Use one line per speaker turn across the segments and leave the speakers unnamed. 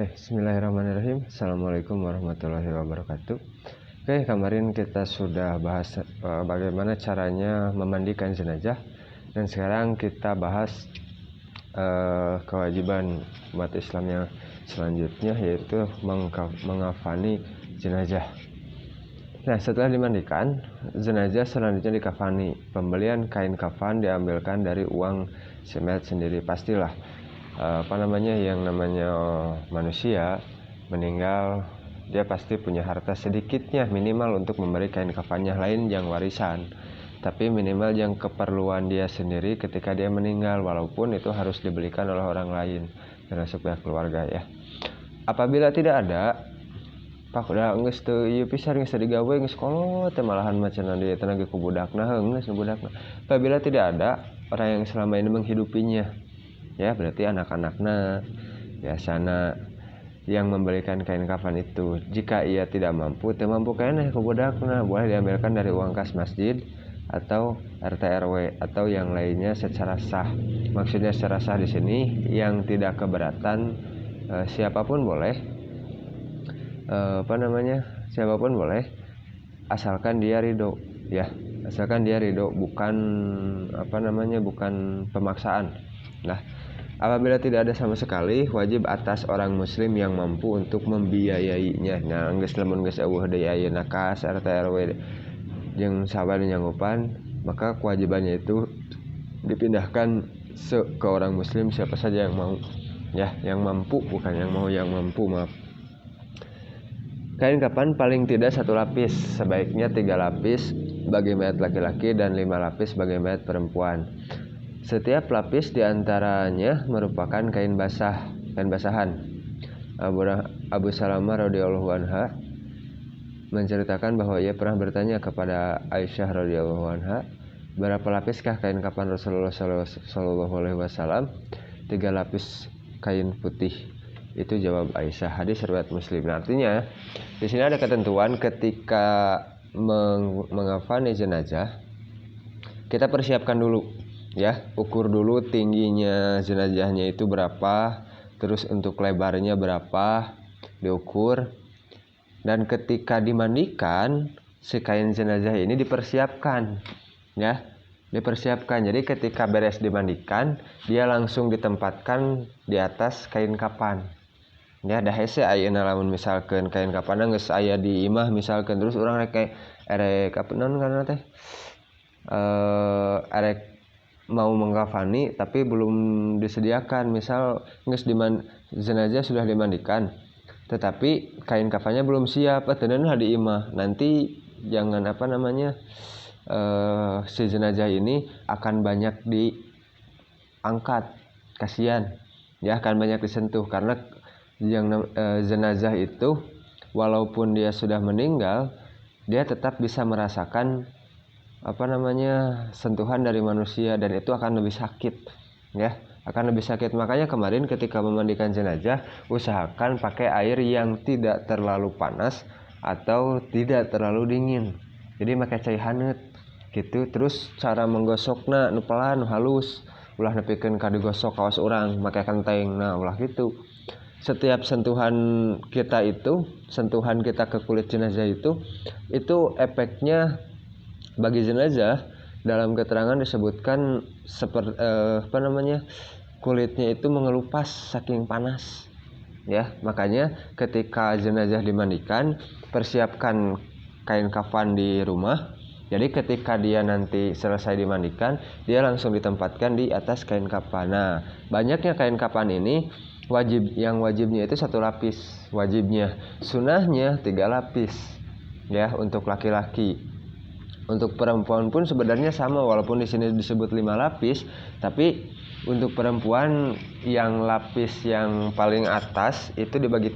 Bismillahirrahmanirrahim. Assalamualaikum warahmatullahi wabarakatuh. Kemarin kita sudah bahas bagaimana caranya memandikan jenazah, dan sekarang kita bahas kewajiban umat Islam yang selanjutnya, yaitu mengkafani jenazah. Nah, setelah dimandikan, jenazah selanjutnya dikafani. Pembelian kain kafan diambilkan dari uang semet sendiri. Pastilah yang namanya manusia meninggal, dia pasti punya harta sedikitnya minimal untuk memberi kain kafannya, lain yang warisan, tapi minimal yang keperluan dia sendiri ketika dia meninggal, walaupun itu harus dibelikan oleh orang lain termasuk pihak keluarga ya. Apabila tidak ada, pak udah geus teu ieu pisan, geus digawe, geus kolot teh malahan macenna dia tenaga ku budakna, geus budakna. Apabila tidak ada orang yang selama ini menghidupinya, ya berarti anak-anaknya biasana yang memberikan kain kafan itu. Jika ia tidak mampu, keneh ku budakna, boleh diambilkan dari uang kas masjid atau RT RW atau yang lainnya secara sah. Maksudnya secara sah di sini yang tidak keberatan, siapapun boleh. Siapapun boleh, asalkan dia ridho, ya, asalkan dia ridho, bukan pemaksaan. Nah, apabila tidak ada sama sekali, wajib atas orang muslim yang mampu untuk membiayainya. Nah, geus lamun geus eueuh deui ayeuna kas RT RW jeung sabar nyanggupan, maka kewajibannya itu dipindahkan ke orang muslim siapa saja yang mau, ya, yang mampu, bukan yang mau, yang mampu, maaf. Kain kafan paling tidak 1 lapis, sebaiknya 3 lapis bagi mayat laki-laki dan 5 lapis bagi mayat perempuan. Setiap lapis diantaranya merupakan kain basahan. Abu Salamah radhiyallahu anha menceritakan bahwa ia pernah bertanya kepada Aisyah radhiyallahu anha, berapa lapiskah kain kafan Rasulullah sallallahu alaihi wasallam? 3 lapis kain putih. Itu jawab Aisyah. Hadis riwayat Muslim. Nah, artinya di sini ada ketentuan ketika mengkafani jenazah, kita persiapkan dulu, ya, ukur dulu tingginya jenazahnya itu berapa, terus untuk lebarnya berapa diukur, dan ketika dimandikan si kain jenazah ini dipersiapkan, ya, dipersiapkan. Jadi ketika beres dimandikan, dia langsung ditempatkan di atas kain kafan. Ya, dah hese ayeuna lamun misalkeun kain kafanna geus aya di imah misalkeun, terus urang rek apa naon kana teh arek mau mengkafani tapi belum disediakan, misal geus jenazah sudah dimandikan tetapi kain kafannya belum siap, teuneunna di imah, nanti jangan si jenazah ini akan banyak diangkat, kasihan ya, akan banyak disentuh, karena yang jenazah itu walaupun dia sudah meninggal, dia tetap bisa merasakan sentuhan dari manusia, dan itu akan lebih sakit, ya, akan lebih sakit. Makanya kemarin ketika memandikan jenazah, usahakan pakai air yang tidak terlalu panas atau tidak terlalu dingin, jadi pakai cai haneut gitu. Terus cara menggosokna nu pelan, nu halus, ulah nepikeun ka digosok kaos urang make kenteng, nah ulah gitu. Setiap sentuhan kita ke kulit jenazah itu efeknya bagi jenazah. Dalam keterangan disebutkan kulitnya itu mengelupas saking panas, ya. Makanya ketika jenazah dimandikan, persiapkan kain kafan di rumah. Jadi ketika dia nanti selesai dimandikan, dia langsung ditempatkan di atas kain kafan. Nah, banyaknya kain kafan ini wajibnya itu 1 lapis, wajibnya. Sunahnya 3 lapis, ya, untuk laki-laki. Untuk perempuan pun sebenarnya sama, walaupun di sini disebut 5 lapis, tapi untuk perempuan yang lapis yang paling atas itu dibagi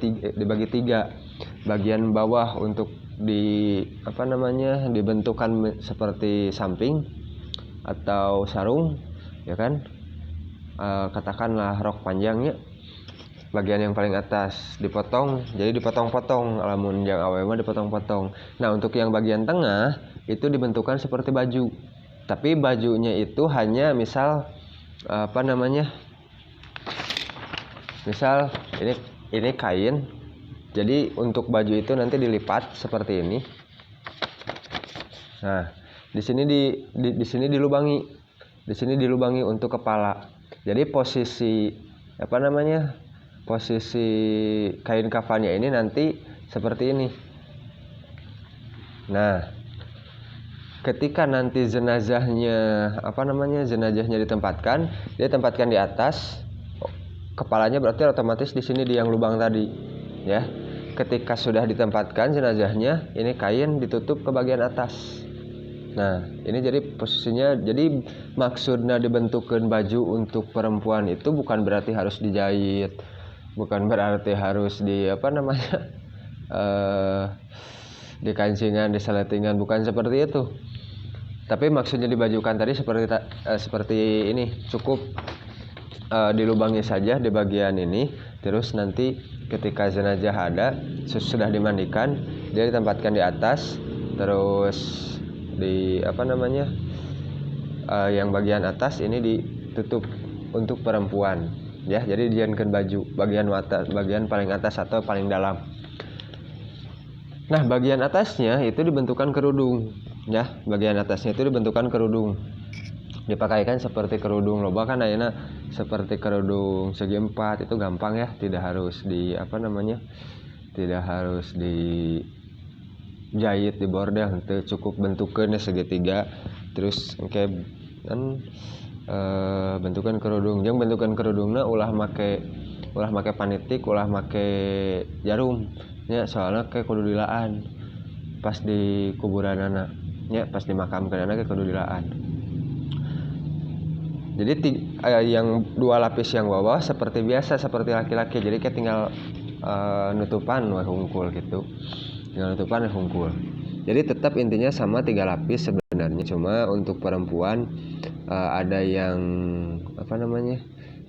3. Bagian bawah untuk dibentukkan seperti samping atau sarung, ya kan, katakanlah rok panjangnya. Bagian yang paling atas dipotong, jadi dipotong-potong, lamun yang awewe mah dipotong-potong. Nah, untuk yang bagian tengah itu dibentukkan seperti baju, tapi bajunya itu hanya misal ini ini kain. Jadi untuk baju itu nanti dilipat seperti ini. Nah, di sini dilubangi. Di sini dilubangi untuk kepala. Jadi posisi posisi kain kafannya ini nanti seperti ini. Nah, ketika nanti jenazahnya ditempatkan, dia tempatkan di atas, kepalanya berarti otomatis di sini di yang lubang tadi, ya. Ketika sudah ditempatkan jenazahnya, ini kain ditutup ke bagian atas. Nah, ini jadi posisinya, jadi maksudnya dibentukkan baju untuk perempuan itu bukan berarti harus dijahit, bukan berarti harus dikancingan, diseletingan, bukan seperti itu. Tapi maksudnya dibajukan tadi seperti ini, cukup dilubangi saja di bagian ini, terus nanti ketika jenazah ada sudah dimandikan, dia ditempatkan di atas, terus di yang bagian atas ini ditutup untuk perempuan, ya. Jadi dijadikan baju bagian paling atas atau paling dalam. Nah, bagian atasnya itu dibentukkan kerudung, ya. Bagian atasnya itu dibentukkan kerudung, dipakaikan seperti kerudung loba kan ayeuna seperti kerudung segi 4, itu gampang ya, tidak harus tidak harus dijahit, di bordel, itu cukup bentuknya segitiga, terus kayak bentukan kerudung. Jeung bentukan kerudungna ulah make panitik, ulah make jarum nya, soalnya kayak kudu dilaan pas di kuburanana nya, pas dimakamkeunana ke kudu dilaan. Jadi yang 2 lapis yang bawah seperti biasa, seperti laki-laki, jadi kayak tinggal nutupan hungkul gitu. Tinggal nutupan hungkul. Jadi tetap intinya sama 3 lapis sebenarnya, cuma untuk perempuan ada yang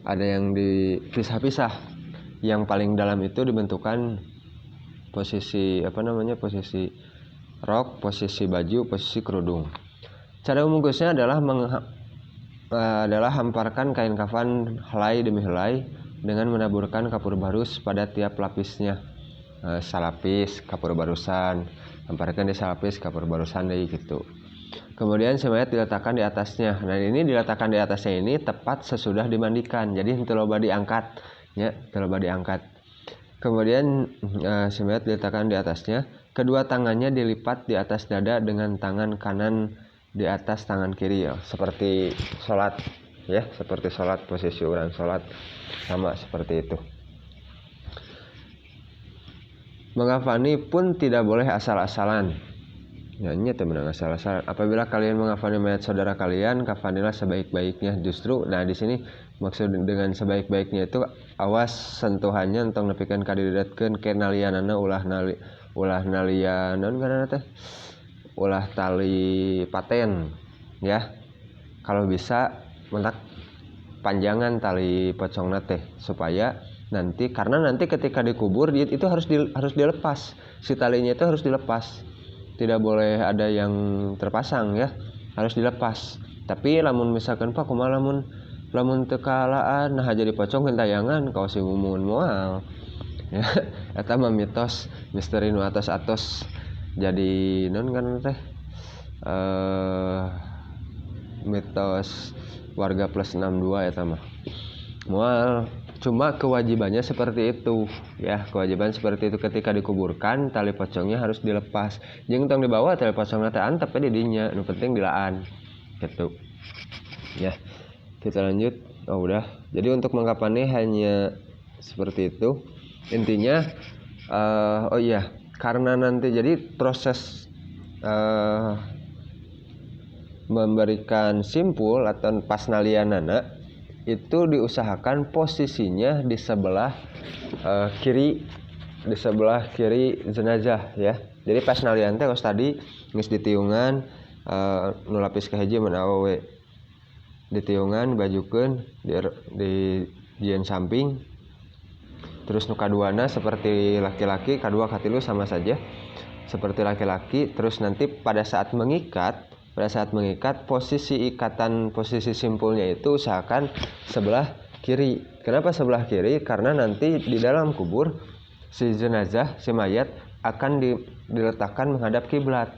ada yang dipisah-pisah. Yang paling dalam itu dibentukan posisi posisi rok, posisi baju, posisi kerudung. Cara membungkusnya adalah hamparkan kain kafan helai demi helai dengan menaburkan kapur barus pada tiap lapisnya. Salapis kapur barusan, hamparkan di salapis kapur barusan deh gitu. Kemudian si mayat diletakkan di atasnya. Nah, ini diletakkan di atasnya ini tepat sesudah dimandikan. Jadi henteu loba diangkat, ya, henteu loba diangkat. Kemudian si mayat diletakkan di atasnya. Kedua tangannya dilipat di atas dada dengan tangan kanan di atas tangan kiri, ya. Seperti sholat, ya, seperti sholat, posisi orang sholat sama seperti itu. Mengafani pun tidak boleh asal-asalan. Ya, ini teman asal-asalan. Apabila kalian mengafani mayat saudara kalian, kafanilah sebaik-baiknya. Justru, nah di sini maksud dengan sebaik-baiknya itu awas sentuhannya entong nepikeun kadidatkeun ke nalianana ulah nalian naon ngaranna teh? Ulah tali paten, ya. Kalau bisa mentak panjangan tali pocongna teh, supaya karena nanti ketika dikubur itu harus dilepas, si talinya itu harus dilepas, tidak boleh ada yang terpasang, ya, harus dilepas. Tapi lamun misalkan Pak kumaha lamun teu kalaan nah jadi pocong gentayangan kau si mumun moal, ya. Eta mah mitos misteri nu atos-atos, jadi non kan teh mitos warga plus 62 eta mah moal. Cuma kewajibannya seperti itu, ya, kewajiban seperti itu. Ketika dikuburkan tali pocongnya harus dilepas, jeung tong dibawa tali pocongna teh antep di dinya, nu penting dilaan gitu, ya. Kita lanjut. Udah. Jadi untuk mengkafani hanya seperti itu intinya. Karena nanti jadi proses memberikan simpul atau pas nalianana itu diusahakan posisinya di sebelah kiri, jenazah, ya. Jadi pas nalian teh tadi geus ditiungan nu lapis kahiji mun awewe ditiungan bajukeun di dieun samping, terus nu kaduana seperti laki-laki, kadua katilu sama saja seperti laki-laki. Terus nanti pada saat mengikat posisi ikatan, posisi simpulnya itu usahakan sebelah kiri, Kenapa sebelah kiri? Karena nanti di dalam kubur si jenazah, si mayat akan diletakkan menghadap kiblat.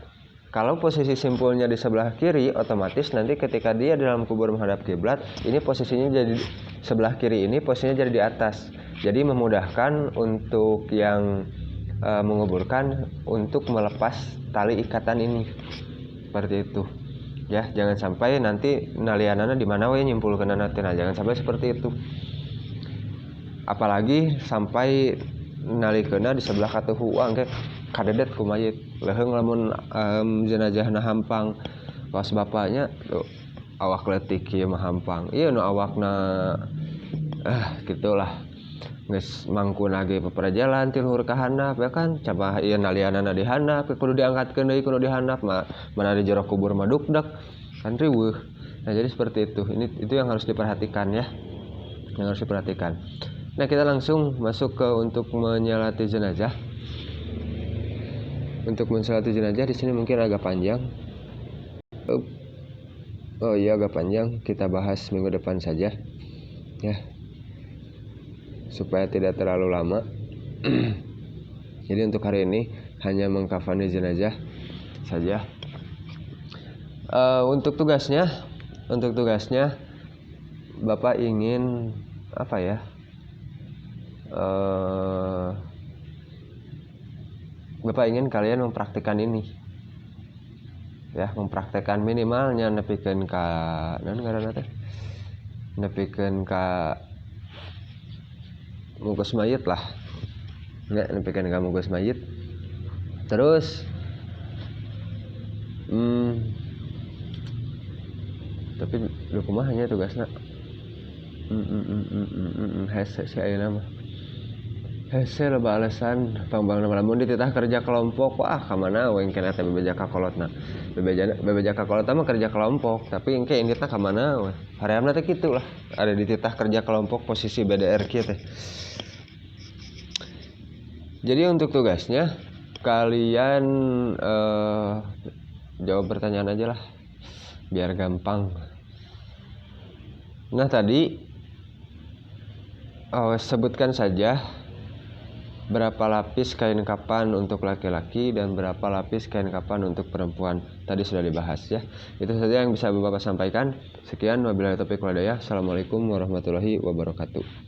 Kalau posisi simpulnya di sebelah kiri, otomatis nanti ketika dia di dalam kubur menghadap kiblat, ini posisinya jadi sebelah kiri, ini posisinya jadi di atas. Jadi memudahkan untuk yang menguburkan untuk melepas tali ikatan ini. Seperti itu. Ya, jangan sampai nanti nalianana di mana we nyimpulkeunana teh, jangan sampai seperti itu. Apalagi sampai nalikeuna di sebelah katuhu engke kadedet ku mayit leuheung lamun jenazahna hampang pas bapaknya tuh awak leutik ieu mah hampang ieu nu awakna gitulah geus mangkuna ge paprajalan ti luhur ka handap ya kan cabah ieu nalianana di handap kudu diangkatkeun deui kudu di handap mah mana di jero kubur mah dukdek kan riweuh. Nah jadi seperti itu yang harus diperhatikan ya, yang harus diperhatikan. Nah kita langsung masuk ke untuk menyolati jenazah. Untuk mensolati jenazah di sini mungkin agak panjang. Oh iya agak panjang, kita bahas minggu depan saja, ya, supaya tidak terlalu lama. Jadi untuk hari ini hanya mengkafani jenazah saja. Untuk tugasnya Bapak ingin apa ya? Bapak ingin kalian mempraktikkan ini ya, mempraktekkan minimalnya nepikeun ka naon ngaranna teh, nepikeun ka mungkus mayit lah ya, nepikeun ka mungkus mayit. Terus tapi lu kumaha nya tugasna hese si ayeuna mah hese loba alasan pangbangna lamun dititah kerja kelompok wah ka mana we engke teh bebeja ka kolotna bebeja ka kolotna mah kerja kelompok tapi engke inditna ka mana we hareamna teh kitu lah ada dititah kerja kelompok posisi BDR kieu teh. Jadi untuk tugasnya kalian jawab pertanyaan aja lah biar gampang. Nah tadi sebutkan saja berapa lapis kain kapan untuk laki-laki dan berapa lapis kain kapan untuk perempuan. Tadi sudah dibahas ya. Itu saja yang bisa Bapak sampaikan. Sekian wabillahi taufiq wal hidayah. Assalamualaikum warahmatullahi wabarakatuh.